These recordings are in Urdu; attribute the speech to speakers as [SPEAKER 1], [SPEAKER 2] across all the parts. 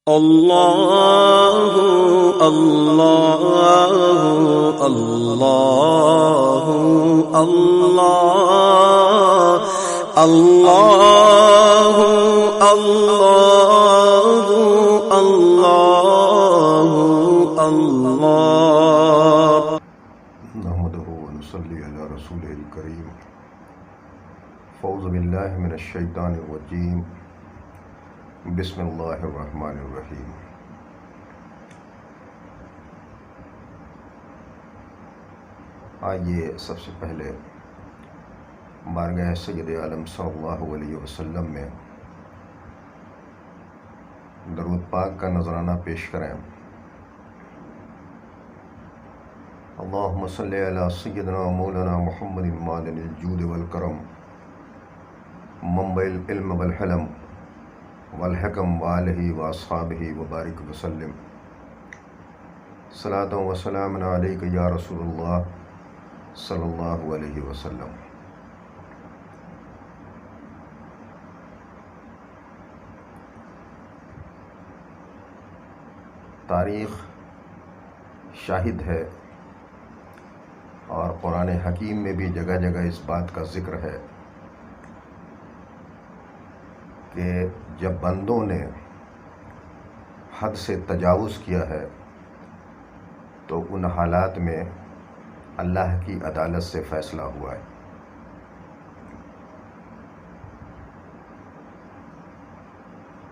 [SPEAKER 1] اللہ اللہ اللہ اللہ اللہ اللہ اللہ اللہ
[SPEAKER 2] نحمده ونصلي على رسوله الكريم فاعوذ بالله من الشیطان الرجیم بسم اللہ الرحمن الرحیم آئیے سب سے پہلے بارگاہ سید عالم صلی اللہ علیہ وسلم میں درود پاک کا نذرانہ پیش کریں۔ اللہم صلی علی سیدنا مولانا محمد معدن الجود والکرم منبع العلم والحلم والحکم وآلہ واصحابہ وبارک وسلم صلاۃ و سلام علیک یا رسول اللہ صلی اللہ علیہ وسلم۔ تاریخ شاہد ہے اور قرآن حکیم میں بھی جگہ جگہ اس بات کا ذکر ہے کہ جب بندوں نے حد سے تجاوز کیا ہے تو ان حالات میں اللہ کی عدالت سے فیصلہ ہوا ہے۔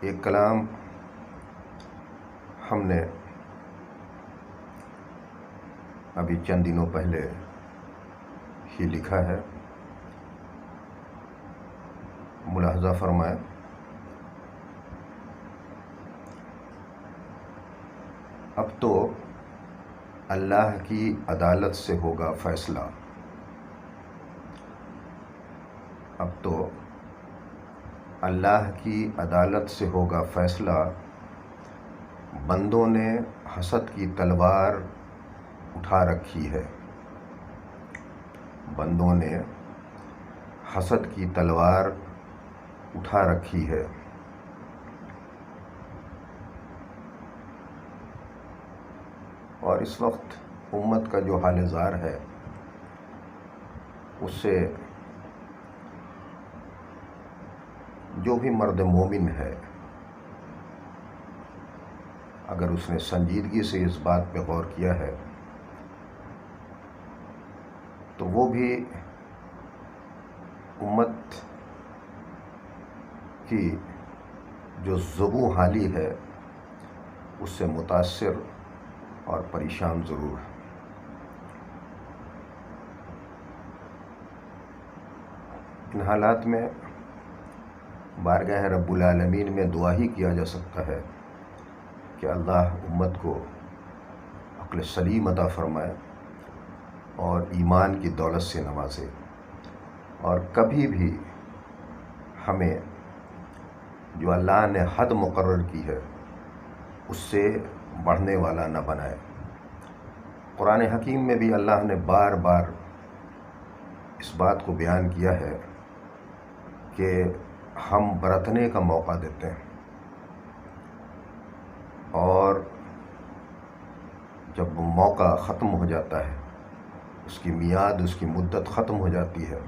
[SPEAKER 2] ایک کلام ہم نے ابھی چند دنوں پہلے ہی لکھا ہے، ملاحظہ فرمائیں۔ اب تو اللہ کی عدالت سے ہوگا فیصلہ، اب تو اللہ کی عدالت سے ہوگا فیصلہ، بندوں نے حسد کی تلوار اٹھا رکھی ہے، بندوں نے حسد کی تلوار اٹھا رکھی ہے۔ اور اس وقت امت کا جو حال زار ہے اس سے جو بھی مرد مومن ہے اگر اس نے سنجیدگی سے اس بات پہ غور کیا ہے تو وہ بھی امت کی جو ذبح حالی ہے اس سے متاثر اور پریشان ضرور ہے۔ ان حالات میں بارگاہ رب العالمین میں دعا ہی کیا جا سکتا ہے کہ اللہ امت کو عقل سلیم عطا فرمائے اور ایمان کی دولت سے نوازے، اور کبھی بھی ہمیں جو اللہ نے حد مقرر کی ہے اس سے بڑھنے والا نہ بنائے۔ قرآن حکیم میں بھی اللہ نے بار بار اس بات کو بیان کیا ہے کہ ہم برتنے کا موقع دیتے ہیں، اور جب وہ موقع ختم ہو جاتا ہے، اس کی میعاد، اس کی مدت ختم ہو جاتی ہے،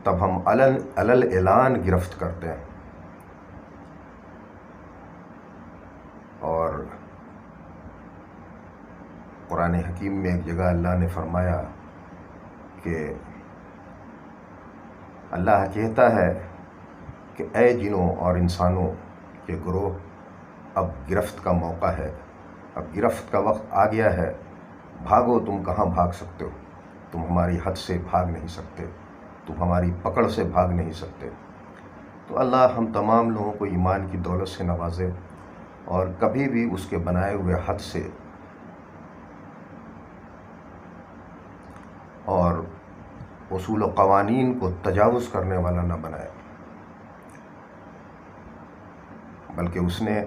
[SPEAKER 2] تب ہم علل اعلان گرفت کرتے ہیں۔ اور قرآن حکیم میں ایک جگہ اللہ نے فرمایا کہ اللہ کہتا ہے کہ اے جنوں اور انسانوں کے گروہ، اب گرفت کا موقع ہے، اب گرفت کا وقت آ گیا ہے، بھاگو، تم کہاں بھاگ سکتے ہو؟ تم ہماری حد سے بھاگ نہیں سکتے، تم ہماری پکڑ سے بھاگ نہیں سکتے۔ تو اللہ ہم تمام لوگوں کو ایمان کی دولت سے نوازے اور کبھی بھی اس کے بنائے ہوئے حد سے اور اصول و قوانین کو تجاوز کرنے والا نہ بنائے، بلکہ اس نے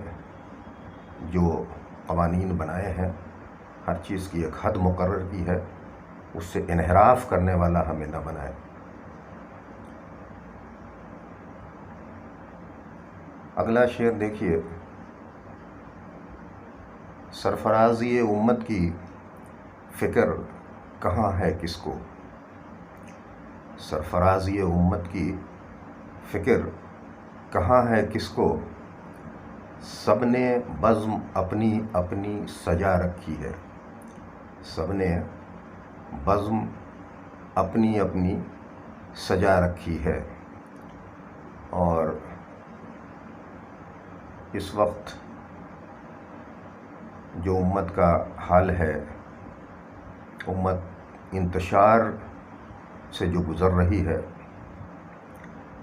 [SPEAKER 2] جو قوانین بنائے ہیں، ہر چیز کی ایک حد مقرر کی ہے، اس سے انحراف کرنے والا ہمیں نہ بنائے۔ اگلا شعر دیکھیے، سرفرازی امت کی فکر کہاں ہے کس کو؟ سرفرازی امت کی فکر کہاں ہے کس کو؟ سب نے بزم اپنی اپنی سجا رکھی ہے، سب نے بزم اپنی اپنی سجا رکھی ہے۔ اور اس وقت جو امت کا حال ہے، امت انتشار سے جو گزر رہی ہے،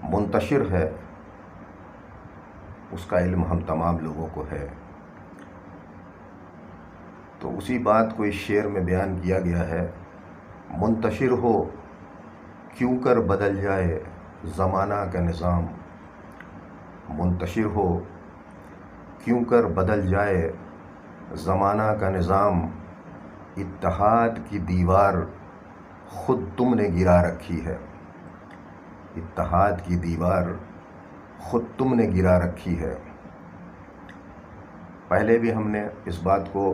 [SPEAKER 2] منتشر ہے، اس کا علم ہم تمام لوگوں کو ہے۔ تو اسی بات کو اس شعر میں بیان کیا گیا ہے، منتشر ہو کیوں کر بدل جائے زمانہ کا نظام، منتشر ہو کیوں کر بدل جائے زمانہ کا نظام، اتحاد کی دیوار خود تم نے گرا رکھی ہے، اتحاد کی دیوار خود تم نے گرا رکھی ہے۔ پہلے بھی ہم نے اس بات کو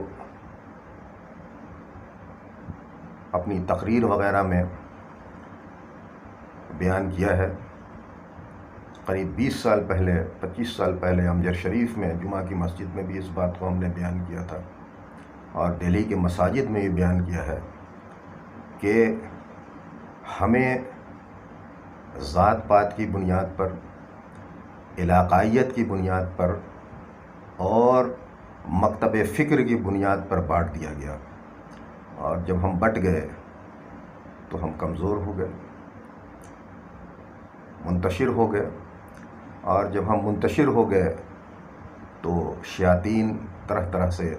[SPEAKER 2] اپنی تقریر وغیرہ میں بیان کیا ہے۔ قریب 20 سال پہلے 25 سال پہلے امجد شریف میں جمعہ کی مسجد میں بھی اس بات کو ہم نے بیان کیا تھا، اور دہلی کے مساجد میں بھی بیان کیا ہے کہ ہمیں ذات پات کی بنیاد پر، علاقائیت کی بنیاد پر اور مکتب فکر کی بنیاد پر بانٹ دیا گیا، اور جب ہم بٹ گئے تو ہم کمزور ہو گئے، منتشر ہو گئے، اور جب ہم منتشر ہو گئے تو شیاطین طرح طرح سے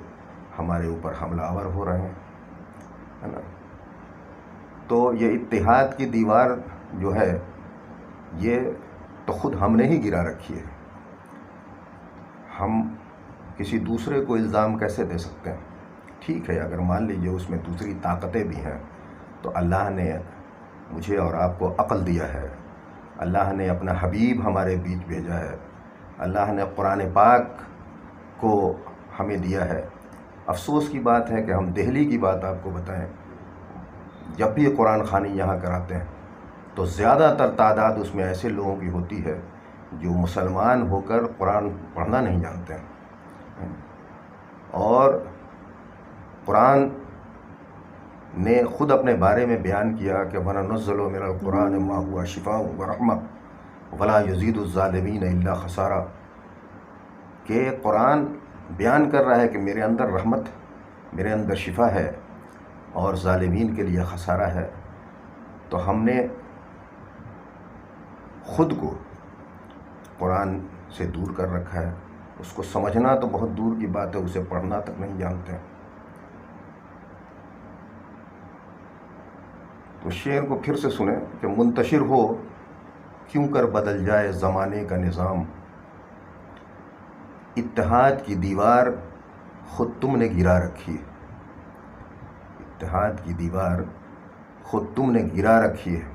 [SPEAKER 2] ہمارے اوپر حملہ آور ہو رہے ہیں، ہے نا۔ تو یہ اتحاد کی دیوار جو ہے، یہ تو خود ہم نے ہی گرا رکھی ہے۔ ہم کسی دوسرے کو الزام کیسے دے سکتے ہیں؟ ٹھیک ہے، اگر مان لیجئے اس میں دوسری طاقتیں بھی ہیں، تو اللہ نے مجھے اور آپ کو عقل دیا ہے، اللہ نے اپنا حبیب ہمارے بیچ بھیجا ہے، اللہ نے قرآن پاک کو ہمیں دیا ہے۔ افسوس کی بات ہے کہ ہم دہلی کی بات آپ کو بتائیں، جب بھی قرآن خوانی یہاں کراتے ہیں تو زیادہ تر تعداد اس میں ایسے لوگوں کی ہوتی ہے جو مسلمان ہو کر قرآن پڑھنا نہیں جانتے ہیں، اور قرآن نے خود اپنے بارے میں بیان کیا کہ وَنَنَزِّلُ مِنَ الْقُرْآنِ مَا هُوَ شِفَاءٌ وَرَحْمَةٌ وَلَا يَزِيدُ الظَّالِمِينَ إِلَّا خَسَارًا، کہ قرآن بیان کر رہا ہے کہ میرے اندر رحمت، میرے اندر شفا ہے، اور ظالمین کے لیے خسارہ ہے۔ تو ہم نے خود کو قرآن سے دور کر رکھا ہے، اس کو سمجھنا تو بہت دور کی بات ہے، اسے پڑھنا تک نہیں جانتے ہیں۔ تو شعر کو پھر سے سنیں کہ منتشر ہو کیوں کر بدل جائے زمانے کا نظام، اتحاد کی دیوار خود تم نے گرا رکھی ہے، اتحاد کی دیوار خود تم نے گرا رکھی ہے۔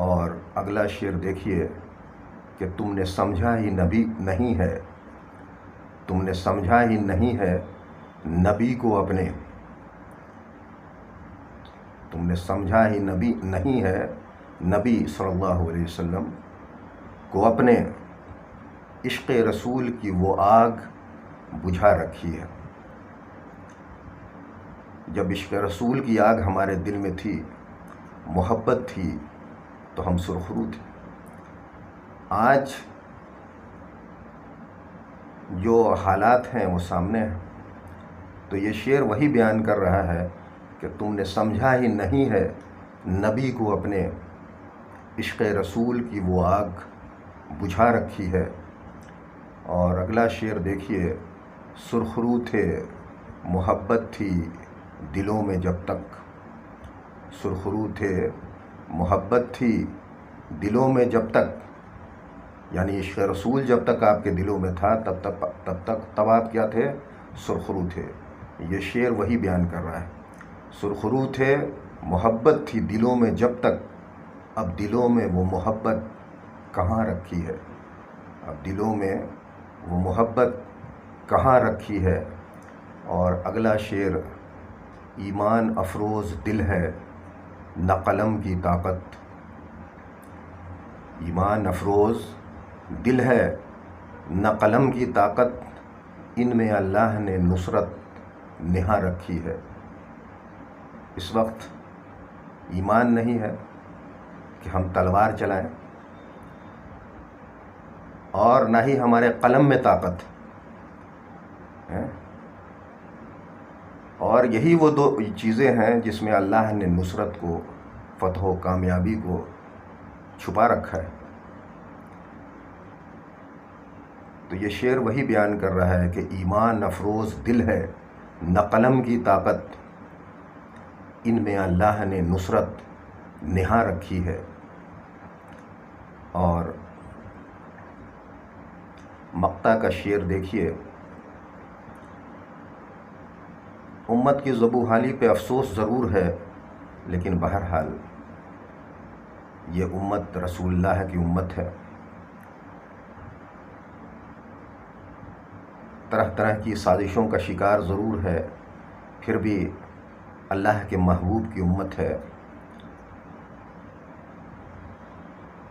[SPEAKER 2] اور اگلا شعر دیکھیے کہ تم نے سمجھا ہی نبی نہیں ہے، تم نے سمجھا ہی نہیں ہے نبی کو اپنے، تم نے سمجھا ہی نبی نہیں ہے نبی صلی اللہ علیہ وسلم کو اپنے، عشق رسول کی وہ آگ بجھا رکھی ہے۔ جب عشق رسول کی آگ ہمارے دل میں تھی، محبت تھی، تو ہم سرخرو تھے۔ آج جو حالات ہیں وہ سامنے ہیں، تو یہ شعر وہی بیان کر رہا ہے کہ تم نے سمجھا ہی نہیں ہے نبی کو اپنے، عشق رسول کی وہ آگ بجھا رکھی ہے۔ اور اگلا شعر دیکھیے، سرخرو تھے محبت تھی دلوں میں جب تک، سرخرو تھے محبت تھی دلوں میں جب تک، یعنی عشق رسول جب تک آپ کے دلوں میں تھا تب آپ کیا تھے؟ سرخرو تھے۔ یہ شعر وہی بیان کر رہا ہے، سرخرو تھے محبت تھی دلوں میں جب تک، اب دلوں میں وہ محبت کہاں رکھی ہے، اب دلوں میں وہ محبت کہاں رکھی ہے۔ اور اگلا شعر، ایمان افروز دل ہے نہ قلم کی طاقت، ایمان افروز دل ہے نہ قلم کی طاقت، ان میں اللہ نے نصرت نہا رکھی ہے۔ اس وقت ایمان نہیں ہے کہ ہم تلوار چلائیں، اور نہ ہی ہمارے قلم میں طاقت ہے، اور یہی وہ دو چیزیں ہیں جس میں اللہ نے نصرت کو، فتح و کامیابی کو چھپا رکھا ہے۔ تو یہ شعر وہی بیان کر رہا ہے کہ ایمان افروز دل ہے نہ قلم کی طاقت، ان میں اللہ نے نصرت نہا رکھی ہے۔ اور مقطع کا شعر دیکھیے، امت کی ذبح حالی پہ افسوس ضرور ہے، لیکن بہرحال یہ امت رسول اللہ کی امت ہے۔ طرح طرح کی سازشوں کا شکار ضرور ہے، پھر بھی اللہ کے محبوب کی امت ہے۔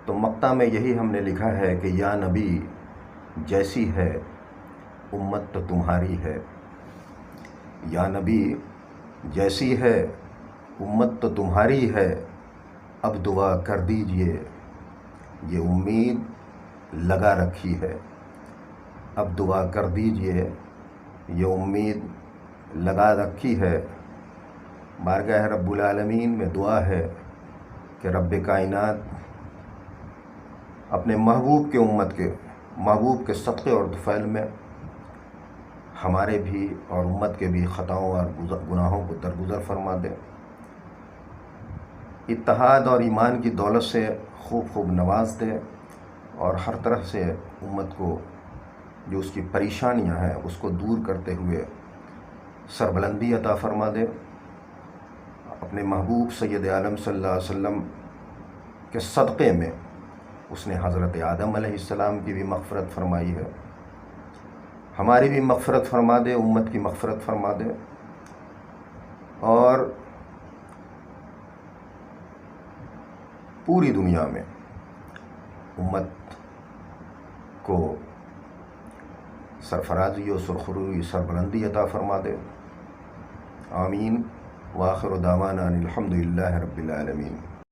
[SPEAKER 2] تو مقطع میں یہی ہم نے لکھا ہے کہ یا نبی جیسی ہے امت تو تمہاری ہے، یا نبی جیسی ہے امت تو تمہاری ہے، اب دعا کر دیجئے یہ امید لگا رکھی ہے، اب دعا کر دیجئے یہ امید لگا رکھی ہے۔ بارگاہ رب العالمین میں دعا ہے کہ رب کائنات اپنے محبوب کے امت کے محبوب کے صدقے اور طفیل میں ہمارے بھی اور امت کے بھی خطاؤں اور گناہوں کو درگزر فرما دے، اتحاد اور ایمان کی دولت سے خوب خوب نواز دے، اور ہر طرح سے امت کو جو اس کی پریشانیاں ہیں اس کو دور کرتے ہوئے سربلندی عطا فرما دے۔ اپنے محبوب سید عالم صلی اللہ علیہ وسلم کے صدقے میں اس نے حضرت آدم علیہ السلام کی بھی مغفرت فرمائی ہے، ہماری بھی مغفرت فرما دے، امت کی مغفرت فرما دے، اور پوری دنیا میں امت کو سرفرازی و سرخروئی سربلندی عطا فرما دے۔ آمین۔ وآخر دعوانا الحمد للہ رب العالمین۔